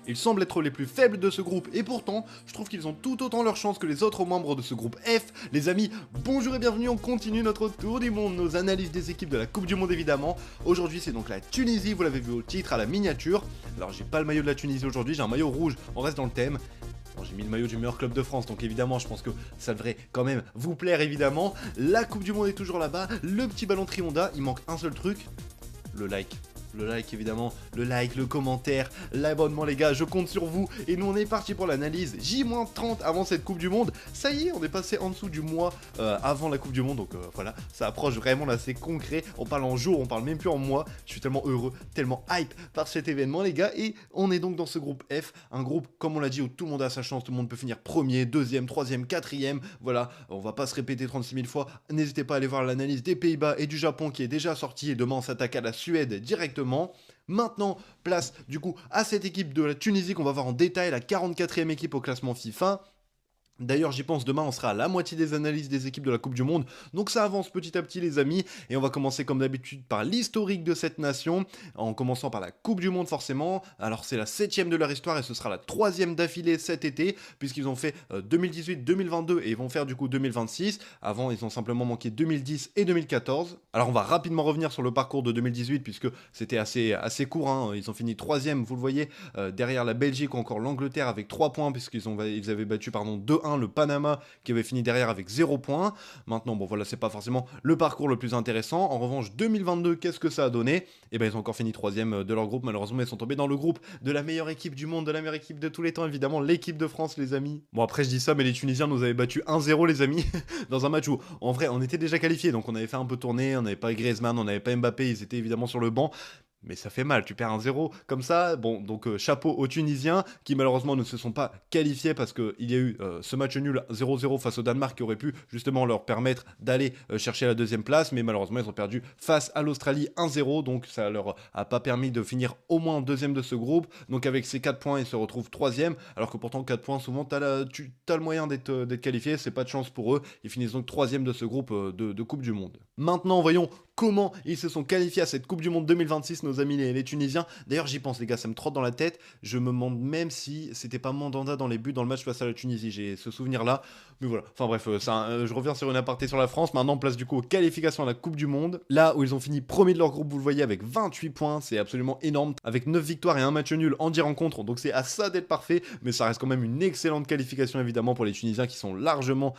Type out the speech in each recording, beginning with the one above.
Ils semblent être les plus faibles de ce groupe et pourtant, je trouve qu'ils ont tout autant leur chance que les autres membres de ce groupe F. Les amis, bonjour et bienvenue, on continue notre tour du monde, nos analyses des équipes de la Coupe du Monde évidemment. Aujourd'hui c'est donc la Tunisie, vous l'avez vu au titre, à la miniature. Alors j'ai pas le maillot de la Tunisie aujourd'hui, j'ai un maillot rouge, on reste dans le thème. Bon, j'ai mis le maillot du meilleur club de France, donc évidemment je pense que ça devrait quand même vous plaire évidemment. La Coupe du Monde est toujours là-bas, le petit ballon Trionda, il manque un seul truc, le like. Le like évidemment, le like, le commentaire, l'abonnement les gars, je compte sur vous. Et nous on est parti pour l'analyse J-30 avant cette Coupe du Monde. Ça y est, on est passé en dessous du mois avant la Coupe du Monde. Donc voilà, ça approche vraiment là, c'est concret. On parle en jour, on parle même plus en mois. Je suis tellement heureux, tellement hype par cet événement les gars. Et on est donc dans ce groupe F, un groupe comme on l'a dit où tout le monde a sa chance, tout le monde peut finir premier, deuxième, troisième, quatrième. Voilà, on va pas se répéter 36 000 fois. N'hésitez pas à aller voir l'analyse des Pays-Bas et du Japon qui est déjà sortie. Et demain on s'attaque à la Suède directement. Maintenant, place du coup à cette équipe de la Tunisie qu'on va voir en détail, la 44e équipe au classement FIFA. D'ailleurs j'y pense, demain on sera à la moitié des analyses des équipes de la Coupe du Monde, donc ça avance petit à petit les amis, et on va commencer comme d'habitude par l'historique de cette nation, en commençant par la Coupe du Monde forcément. Alors c'est la 7ème de leur histoire et ce sera la 3ème d'affilée cet été, puisqu'ils ont fait 2018, 2022 et ils vont faire du coup 2026, avant ils ont simplement manqué 2010 et 2014. Alors on va rapidement revenir sur le parcours de 2018 puisque c'était assez court, hein. Ils ont fini 3ème, vous le voyez, derrière la Belgique ou encore l'Angleterre avec 3 points puisqu'ils avaient battu 2-1 le Panama qui avait fini derrière avec 0 points. Maintenant, bon voilà, c'est pas forcément le parcours le plus intéressant. En revanche, 2022, qu'est-ce que ça a donné? Et ben ils ont encore fini 3ème de leur groupe. Malheureusement, ils sont tombés dans le groupe de la meilleure équipe du monde, de la meilleure équipe de tous les temps, évidemment, l'équipe de France, les amis. Bon, après, je dis ça, mais les Tunisiens nous avaient battu 1-0, les amis, dans un match où, en vrai, on était déjà qualifiés. Donc, on avait fait un peu tourner, on n'avait pas Griezmann, on n'avait pas Mbappé, ils étaient évidemment sur le banc. Mais ça fait mal, tu perds 1-0 comme ça. Bon, donc chapeau aux Tunisiens qui malheureusement ne se sont pas qualifiés parce qu'il y a eu ce match nul 0-0 face au Danemark qui aurait pu justement leur permettre d'aller chercher la 2ème place. Mais malheureusement, ils ont perdu face à l'Australie 1-0. Donc ça leur a pas permis de finir au moins 2ème de ce groupe. Donc avec ces 4 points, ils se retrouvent 3ème. Alors que pourtant, 4 points, souvent, tu as le moyen d'être qualifié. C'est pas de chance pour eux. Ils finissent donc 3ème de ce groupe de Coupe du Monde. Maintenant, voyons comment ils se sont qualifiés à cette Coupe du Monde 2026, nos amis les Tunisiens. D'ailleurs, j'y pense, les gars, ça me trotte dans la tête. Je me demande même si c'était pas Mandanda dans les buts dans le match face à la Tunisie. J'ai ce souvenir-là. Mais voilà. Enfin bref, je reviens sur une aparté sur la France. Maintenant, place du coup aux qualifications à la Coupe du Monde. Là où ils ont fini premier de leur groupe, vous le voyez, avec 28 points. C'est absolument énorme. Avec 9 victoires et un match nul en 10 rencontres. Donc c'est à ça d'être parfait. Mais ça reste quand même une excellente qualification, évidemment, pour les Tunisiens qui sont largement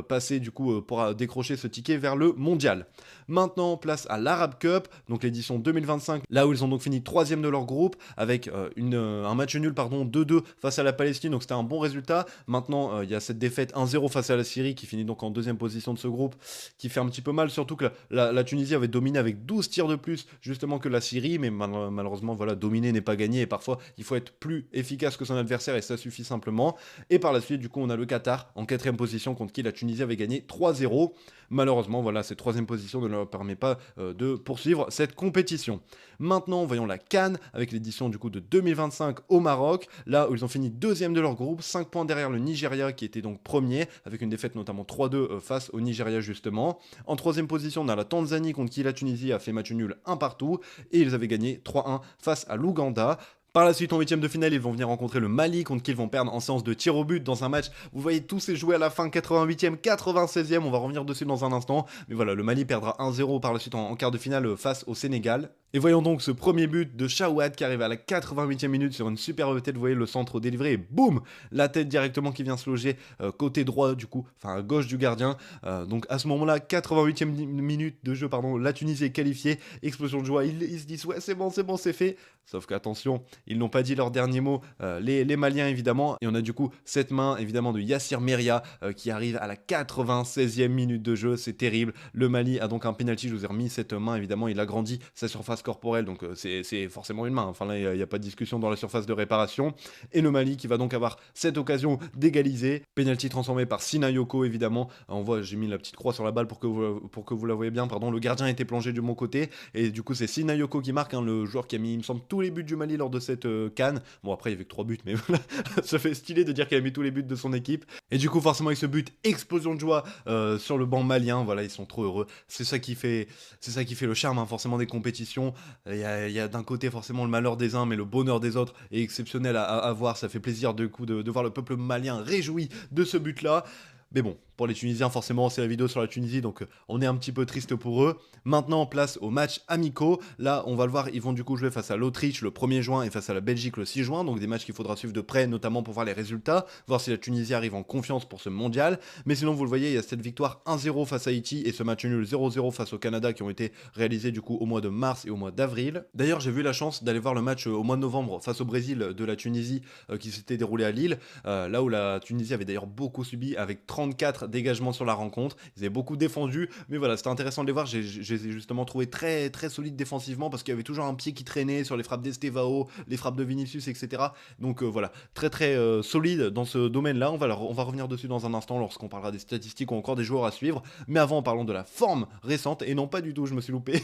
passés, du coup, pour décrocher ce ticket vers le mondial. Maintenant, place à l'Arab Cup, donc l'édition 2025, là où ils ont donc fini 3ème de leur groupe, avec un match nul, 2-2 face à la Palestine, donc c'était un bon résultat. Maintenant, il y a cette défaite 1-0 face à la Syrie, qui finit donc en 2ème position de ce groupe, qui fait un petit peu mal, surtout que la Tunisie avait dominé avec 12 tirs de plus, justement, que la Syrie, mais malheureusement, voilà, dominer n'est pas gagné, et parfois, il faut être plus efficace que son adversaire, et ça suffit simplement. Et par la suite, du coup, on a le Qatar, en 4ème position, contre qui la Tunisie avait gagné 3-0. Malheureusement, voilà, cette 3ème position ne leur permet pas de poursuivre cette compétition. Maintenant, voyons la CAN avec l'édition du coup de 2025 au Maroc, là où ils ont fini 2ème de leur groupe, 5 points derrière le Nigeria qui était donc premier, avec une défaite notamment 3-2 face au Nigeria justement. En 3ème position, on a la Tanzanie contre qui la Tunisie a fait match nul 1 partout, et ils avaient gagné 3-1 face à l'Ouganda. Par la suite, en 8ème de finale, ils vont venir rencontrer le Mali, contre qui ils vont perdre en séance de tir au but dans un match. Vous voyez, tout s'est joué à la fin, 88ème, 96ème, on va revenir dessus dans un instant. Mais voilà, le Mali perdra 1-0 par la suite en quart de finale face au Sénégal. Et voyons donc ce premier but de Chawad qui arrive à la 88e minute sur une superbe tête. Vous voyez le centre délivré et boum, la tête directement qui vient se loger côté droit du coup, enfin à gauche du gardien. Donc à ce moment-là, 88e minute de jeu, pardon, la Tunisie est qualifiée. Explosion de joie, ils se disent ouais c'est bon, c'est fait. Sauf qu'attention, ils n'ont pas dit leur dernier mot, les Maliens évidemment. Et on a du coup cette main évidemment de Yassir Meria qui arrive à la 96e minute de jeu. C'est terrible. Le Mali a donc un penalty. Je vous ai remis cette main évidemment. Il agrandit sa surface corporelle. Donc c'est forcément une main. Enfin là, il n'y a pas de discussion dans la surface de réparation. Et le Mali qui va donc avoir cette occasion d'égaliser. Penalty transformé par Sinayoko évidemment. On voit, j'ai mis la petite croix sur la balle pour que vous la voyez bien. Pardon, le gardien était plongé de mon côté. Et du coup, c'est Sinayoko qui marque, hein, le joueur qui a mis, il me semble, tous les buts du Mali lors de cette CAN. Bon, après, il y avait que 3 buts, mais voilà, ça fait stylé de dire qu'il a mis tous les buts de son équipe. Et du coup, forcément, avec ce but, explosion de joie sur le banc malien. Voilà, ils sont trop heureux. C'est ça qui fait le charme, hein, forcément, des compétitions. Il y a d'un côté, forcément, le malheur des uns, mais le bonheur des autres est exceptionnel à voir. Ça fait plaisir, du coup, de voir le peuple malien réjoui de ce but-là. Mais bon, pour les Tunisiens, forcément, c'est la vidéo sur la Tunisie, donc on est un petit peu triste pour eux. Maintenant, place aux matchs amicaux. Là, on va le voir, ils vont du coup jouer face à l'Autriche le 1er juin et face à la Belgique le 6 juin. Donc des matchs qu'il faudra suivre de près, notamment pour voir les résultats, voir si la Tunisie arrive en confiance pour ce mondial. Mais sinon, vous le voyez, il y a cette victoire 1-0 face à Haïti et ce match nul 0-0 face au Canada qui ont été réalisés du coup au mois de mars et au mois d'avril. D'ailleurs, j'ai eu la chance d'aller voir le match au mois de novembre face au Brésil de la Tunisie qui s'était déroulé à Lille. Là où la Tunisie avait d'ailleurs beaucoup subi avec 34 dégagements sur la rencontre. Ils avaient beaucoup défendu, mais voilà, c'était intéressant de les voir. J'ai justement trouvé très très solides défensivement parce qu'il y avait toujours un pied qui traînait sur les frappes d'Estevao, les frappes de Vinicius, etc. Donc voilà, très très solide dans ce domaine-là. On va revenir dessus dans un instant lorsqu'on parlera des statistiques ou encore des joueurs à suivre. Mais avant, parlons de la forme récente, et non pas du tout, je me suis loupé.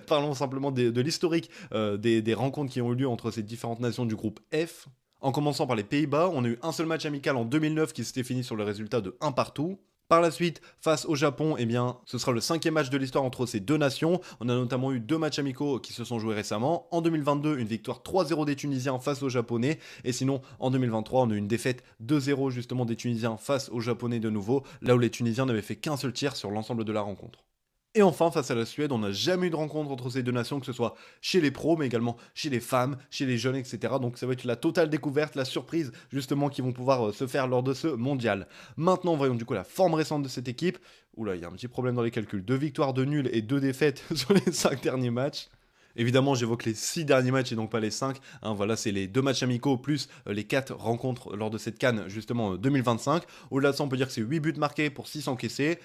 Parlons simplement de l'historique des rencontres qui ont eu lieu entre ces différentes nations du groupe F. En commençant par les Pays-Bas, on a eu un seul match amical en 2009 qui s'était fini sur le résultat de 1 partout. Par la suite, face au Japon, eh bien, ce sera le 5e match de l'histoire entre ces deux nations. On a notamment eu 2 matchs amicaux qui se sont joués récemment. En 2022, une victoire 3-0 des Tunisiens face aux Japonais. Et sinon, en 2023, on a eu une défaite 2-0 justement des Tunisiens face aux Japonais de nouveau, là où les Tunisiens n'avaient fait qu'un seul tir sur l'ensemble de la rencontre. Et enfin, face à la Suède, on n'a jamais eu de rencontre entre ces deux nations, que ce soit chez les pros, mais également chez les femmes, chez les jeunes, etc. Donc ça va être la totale découverte, la surprise, justement, qui vont pouvoir se faire lors de ce mondial. Maintenant, voyons du coup la forme récente de cette équipe. Oula, il y a un petit problème dans les calculs. 2 victoires, 2 nuls et 2 défaites sur les 5 derniers matchs. Évidemment, j'évoque les 6 derniers matchs et donc pas les 5. Hein, voilà, c'est les 2 matchs amicaux plus les 4 rencontres lors de cette CAN, justement, 2025. Au-delà de ça, on peut dire que c'est 8 buts marqués pour 6 encaissés.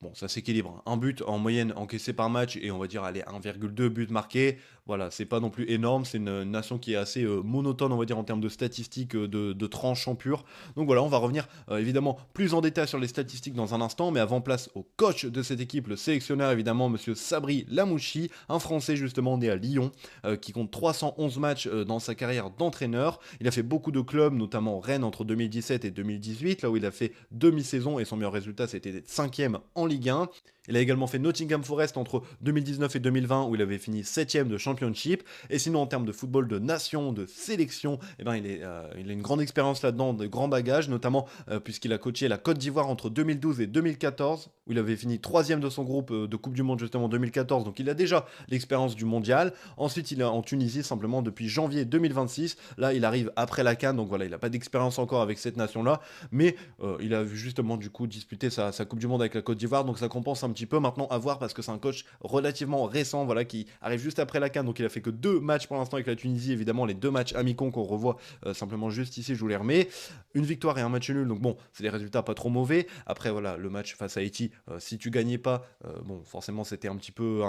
Bon, ça s'équilibre. Un but en moyenne encaissé par match et on va dire, allez, 1,2 buts marqués. Voilà, c'est pas non plus énorme. C'est une nation qui est assez monotone, on va dire, en termes de statistiques de tranchant pur. Donc voilà, on va revenir évidemment plus en détail sur les statistiques dans un instant. Mais avant, place au coach de cette équipe, le sélectionneur évidemment, monsieur Sabri Lamouchi, un Français justement né à Lyon, qui compte 311 matchs dans sa carrière d'entraîneur. Il a fait beaucoup de clubs, notamment Rennes entre 2017 et 2018, là où il a fait demi-saison et son meilleur résultat, c'était d'être 5e en Ligue 1. Il a également fait Nottingham Forest entre 2019 et 2020 où il avait fini 7e de Championship. Et sinon en termes de football de nation, de sélection, eh ben, il a une grande expérience là-dedans, de grands bagages, notamment puisqu'il a coaché la Côte d'Ivoire entre 2012 et 2014 où il avait fini 3e de son groupe de Coupe du Monde justement en 2014. Donc il a déjà l'expérience du mondial. Ensuite il est en Tunisie simplement depuis janvier 2026. Là il arrive après la CAN, donc voilà, il n'a pas d'expérience encore avec cette nation-là. Mais il a justement du coup disputé sa Coupe du Monde avec la Côte d'Ivoire, donc ça compense un petit peu. Maintenant à voir parce que c'est un coach relativement récent, voilà, qui arrive juste après la CAN, donc il a fait que 2 matchs pour l'instant avec la Tunisie, évidemment les 2 matchs amicaux qu'on revoit simplement juste ici, je vous les remets. Une victoire et un match nul, donc bon, c'est des résultats pas trop mauvais. Après voilà, le match face à Haïti, si tu gagnais pas, bon forcément c'était un petit peu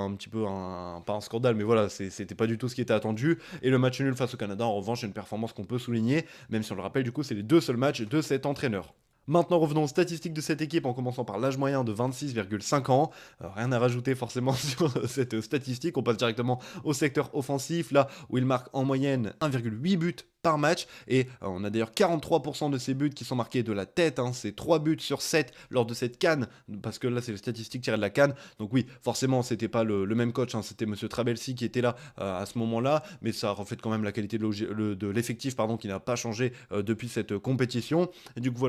pas un scandale, mais voilà, c'était pas du tout ce qui était attendu. Et le match nul face au Canada, en revanche, c'est une performance qu'on peut souligner, même si on le rappelle, du coup c'est les 2 seuls matchs de cet entraîneur. Maintenant, revenons aux statistiques de cette équipe en commençant par l'âge moyen de 26,5 ans. Rien à rajouter forcément sur cette statistique. On passe directement au secteur offensif, là où il marque en moyenne 1,8 buts par match. Et on a d'ailleurs 43% de ces buts qui sont marqués de la tête. Hein. C'est 3 buts sur 7 lors de cette CAN, parce que là, c'est les statistiques tirées de la CAN. Donc oui, forcément, c'était pas le même coach. Hein. C'était monsieur Trabelsi qui était là à ce moment-là. Mais ça reflète quand même la qualité de l'effectif qui n'a pas changé depuis cette compétition. Et du coup,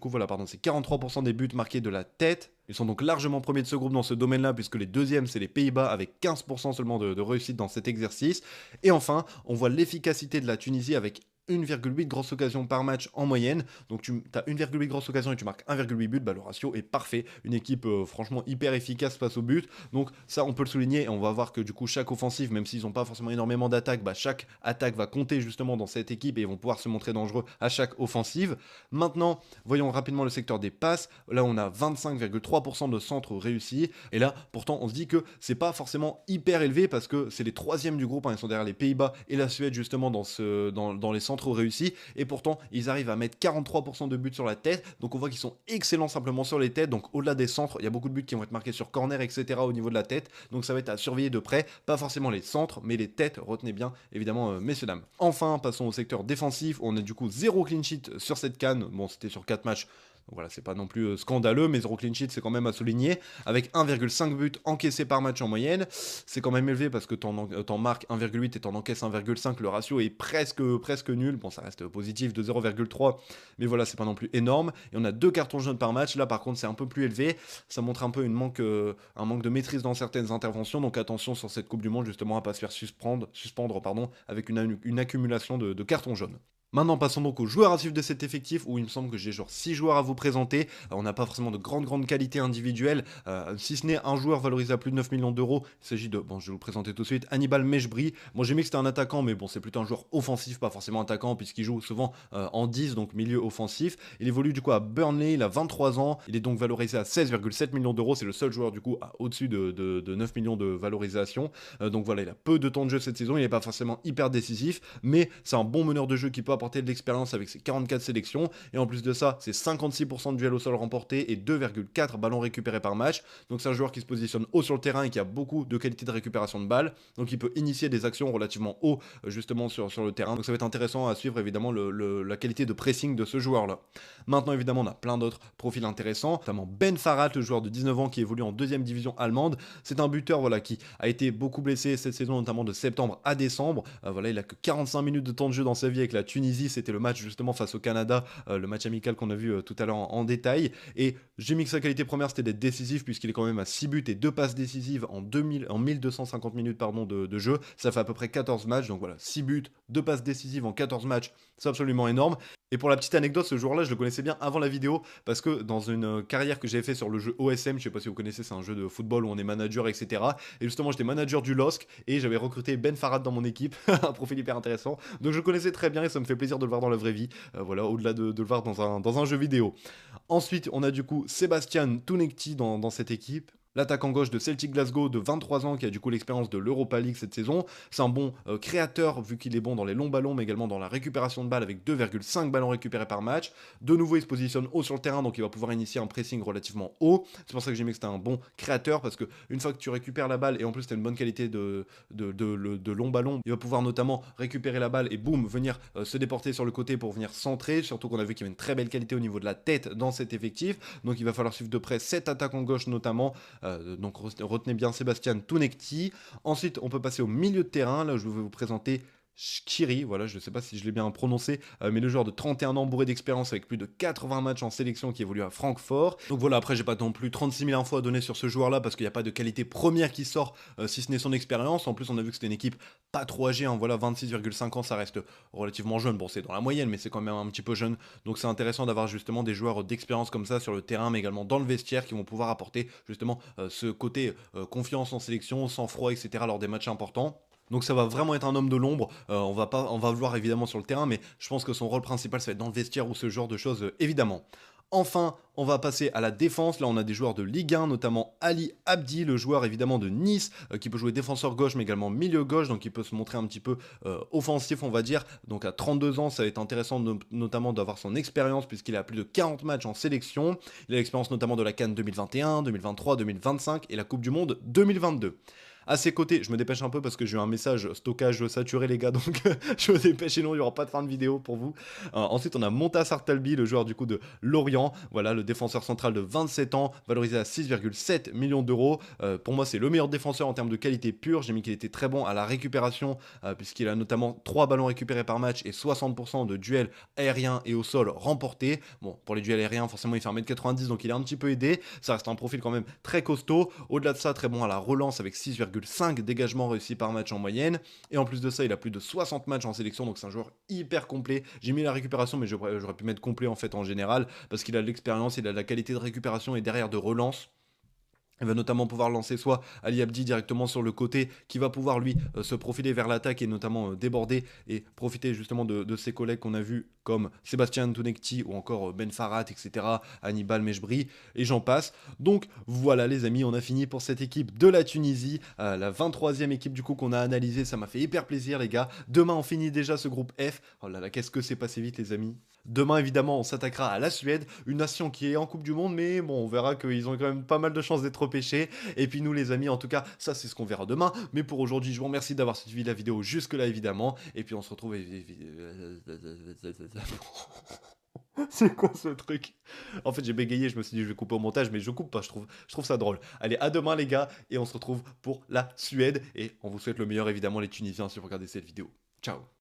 voilà, c'est 43% des buts marqués de la tête. Ils sont donc largement premiers de ce groupe dans ce domaine-là, puisque les deuxièmes, c'est les Pays-Bas, avec 15% seulement de réussite dans cet exercice. Et enfin, on voit l'efficacité de la Tunisie avec 1,8 grosses occasions par match en moyenne. Donc tu as 1,8 grosses occasions et tu marques 1,8 buts, bah le ratio est parfait. Une équipe franchement hyper efficace face au but. Donc ça on peut le souligner et on va voir que du coup chaque offensive, même s'ils n'ont pas forcément énormément d'attaques, bah chaque attaque va compter justement dans cette équipe et ils vont pouvoir se montrer dangereux à chaque offensive. Maintenant, voyons rapidement le secteur des passes. Là on a 25,3% de centres réussis. Et là pourtant on se dit que c'est pas forcément hyper élevé parce que c'est les 3e du groupe, hein. Ils sont derrière les Pays-Bas et la Suède justement dans les centres centraux réussis, et pourtant ils arrivent à mettre 43% de buts sur la tête, donc on voit qu'ils sont excellents simplement sur les têtes, donc au-delà des centres, il y a beaucoup de buts qui vont être marqués sur corner, etc. au niveau de la tête, donc ça va être à surveiller de près, pas forcément les centres, mais les têtes, retenez bien, évidemment, messieurs, dames. Enfin, passons au secteur défensif, on a du coup 0 clean sheet sur cette CAN, bon c'était sur 4 matchs, donc voilà, c'est pas non plus scandaleux, mais 0 clean sheet, c'est quand même à souligner. Avec 1,5 but encaissé par match en moyenne, c'est quand même élevé parce que t'en marques 1,8 et t'en encaisses 1,5. Le ratio est presque nul. Bon, ça reste positif de 0,3, mais voilà, c'est pas non plus énorme. Et on a 2 cartons jaunes par match. Là, par contre, c'est un peu plus élevé. Ça montre un peu un manque de maîtrise dans certaines interventions. Donc attention sur cette Coupe du Monde, justement, à pas se faire suspendre avec une accumulation de cartons jaunes. Maintenant, passons donc aux joueurs à suivre de cet effectif, où il me semble que j'ai genre 6 joueurs à vous présenter. On n'a pas forcément de grande qualité individuelle, si ce n'est un joueur valorisé à plus de 9 millions d'euros. Il s'agit de, bon, je vais vous le présenter tout de suite, Hannibal Mejbri. Bon, j'ai mis que c'était un attaquant, mais bon, c'est plutôt un joueur offensif, pas forcément attaquant, puisqu'il joue souvent en 10, donc milieu offensif. Il évolue du coup à Burnley, il a 23 ans, il est donc valorisé à 16,7 millions d'euros. C'est le seul joueur du coup au-dessus de 9 millions de valorisation. Donc voilà, il a peu de temps de jeu cette saison, il n'est pas forcément hyper décisif, mais c'est un bon meneur de jeu qui peut apporter de l'expérience avec ses 44 sélections, et en plus de ça, c'est 56% de duels au sol remportés et 2,4 ballons récupérés par match. Donc c'est un joueur qui se positionne haut sur le terrain et qui a beaucoup de qualité de récupération de balles, donc il peut initier des actions relativement haut justement sur le terrain. Donc ça va être intéressant à suivre évidemment la qualité de pressing de ce joueur là. Maintenant évidemment on a plein d'autres profils intéressants, notamment Ben Farhat, le joueur de 19 ans qui évolue en 2e division allemande. C'est un buteur voilà, qui a été beaucoup blessé cette saison, notamment de septembre à décembre. Voilà, il a que 45 minutes de temps de jeu dans sa vie avec la Tunisie. C'était le match justement face au Canada, le match amical qu'on a vu tout à l'heure en détail. Et j'ai mis que sa qualité première c'était d'être décisif, puisqu'il est quand même à 6 buts et 2 passes décisives en 1250 minutes de jeu. Ça fait à peu près 14 matchs. Donc voilà, 6 buts, 2 passes décisives en 14 matchs, c'est absolument énorme. Et pour la petite anecdote, ce joueur-là, je le connaissais bien avant la vidéo, parce que dans une carrière que j'avais fait sur le jeu OSM, je sais pas si vous connaissez, c'est un jeu de football où on est manager, etc. Et justement, j'étais manager du LOSC, et j'avais recruté Ben Farhat dans mon équipe, un profil hyper intéressant. Donc je le connaissais très bien, et ça me fait plaisir de le voir dans la vraie vie, voilà, au-delà de le voir dans un jeu vidéo. Ensuite, on a du coup Sébastien Tounekti dans cette équipe. L'attaquant gauche de Celtic Glasgow de 23 ans qui a du coup l'expérience de l'Europa League cette saison. C'est un bon créateur vu qu'il est bon dans les longs ballons mais également dans la récupération de balles avec 2,5 ballons récupérés par match. De nouveau il se positionne haut sur le terrain donc il va pouvoir initier un pressing relativement haut. C'est pour ça que j'ai mis que c'était un bon créateur parce que une fois que tu récupères la balle et en plus tu as une bonne qualité de long ballon, il va pouvoir notamment récupérer la balle et boum venir se déporter sur le côté pour venir centrer. Surtout qu'on a vu qu'il y avait une très belle qualité au niveau de la tête dans cet effectif. Donc il va falloir suivre de près cet attaquant gauche notamment. Donc retenez bien Sébastien Tounekti. Ensuite, on peut passer au milieu de terrain. Là, je vais vous présenter Shkiri, voilà, je ne sais pas si je l'ai bien prononcé, mais le joueur de 31 ans bourré d'expérience avec plus de 80 matchs en sélection qui évolue à Francfort. Donc voilà, après j'ai pas non plus 36 000 infos à donner sur ce joueur là parce qu'il n'y a pas de qualité première qui sort si ce n'est son expérience. En plus on a vu que c'était une équipe pas trop âgée, hein, voilà, 26,5 ans, ça reste relativement jeune. Bon, c'est dans la moyenne, mais c'est quand même un petit peu jeune. Donc c'est intéressant d'avoir justement des joueurs d'expérience comme ça sur le terrain, mais également dans le vestiaire qui vont pouvoir apporter justement ce côté confiance en sélection, sang-froid, etc. lors des matchs importants. Donc ça va vraiment être un homme de l'ombre, on va le voir évidemment sur le terrain, mais je pense que son rôle principal ça va être dans le vestiaire ou ce genre de choses évidemment. Enfin, on va passer à la défense. Là, on a des joueurs de Ligue 1, notamment Ali Abdi, le joueur évidemment de Nice, qui peut jouer défenseur gauche, mais également milieu gauche, donc il peut se montrer un petit peu offensif, on va dire. Donc à 32 ans, ça va être intéressant notamment d'avoir son expérience, puisqu'il a plus de 40 matchs en sélection. Il a l'expérience notamment de la CAN 2021, 2023, 2025 et la Coupe du Monde 2022. À ses côtés, je me dépêche un peu parce que j'ai eu un message stockage saturé les gars, donc je me dépêche, sinon il n'y aura pas de fin de vidéo pour vous. Ensuite on a Montas Artalbi, le joueur du coup de Lorient, voilà, le défenseur central de 27 ans, valorisé à 6,7 millions d'euros. Pour moi c'est le meilleur défenseur en termes de qualité pure, j'ai mis qu'il était très bon à la récupération, puisqu'il a notamment 3 ballons récupérés par match et 60% de duels aériens et au sol remportés. Bon, pour les duels aériens forcément il fait 1m90 donc il est un petit peu aidé, ça reste un profil quand même très costaud. Au-delà de ça, très bon à la relance avec 6,5 dégagements réussis par match en moyenne, et en plus de ça il a plus de 60 matchs en sélection, donc c'est un joueur hyper complet. J'ai mis la récupération mais j'aurais pu mettre complet en fait en général, parce qu'il a de l'expérience, il a de la qualité de récupération et derrière de relance. Il va notamment pouvoir lancer soit Ali Abdi directement sur le côté, qui va pouvoir lui se profiler vers l'attaque et notamment déborder et profiter justement de ses collègues qu'on a vus comme Sébastien Tounekti ou encore Ben Farhat, etc., Hannibal Mejbri, et j'en passe. Donc voilà les amis, on a fini pour cette équipe de la Tunisie, la 23e équipe du coup qu'on a analysée, ça m'a fait hyper plaisir les gars. Demain on finit déjà ce groupe F, oh là là, qu'est-ce que c'est passé vite les amis. Demain, évidemment, on s'attaquera à la Suède, une nation qui est en Coupe du Monde, mais bon, on verra qu'ils ont quand même pas mal de chances d'être repêchés. Et puis nous, les amis, en tout cas, ça, c'est ce qu'on verra demain. Mais pour aujourd'hui, je vous remercie d'avoir suivi la vidéo jusque-là, évidemment. Et puis on se retrouve... C'est quoi ce truc? En fait, j'ai bégayé, je me suis dit, je vais couper au montage, mais je coupe pas, je trouve ça drôle. Allez, à demain, les gars, et on se retrouve pour la Suède. Et on vous souhaite le meilleur, évidemment, les Tunisiens, si vous regardez cette vidéo. Ciao!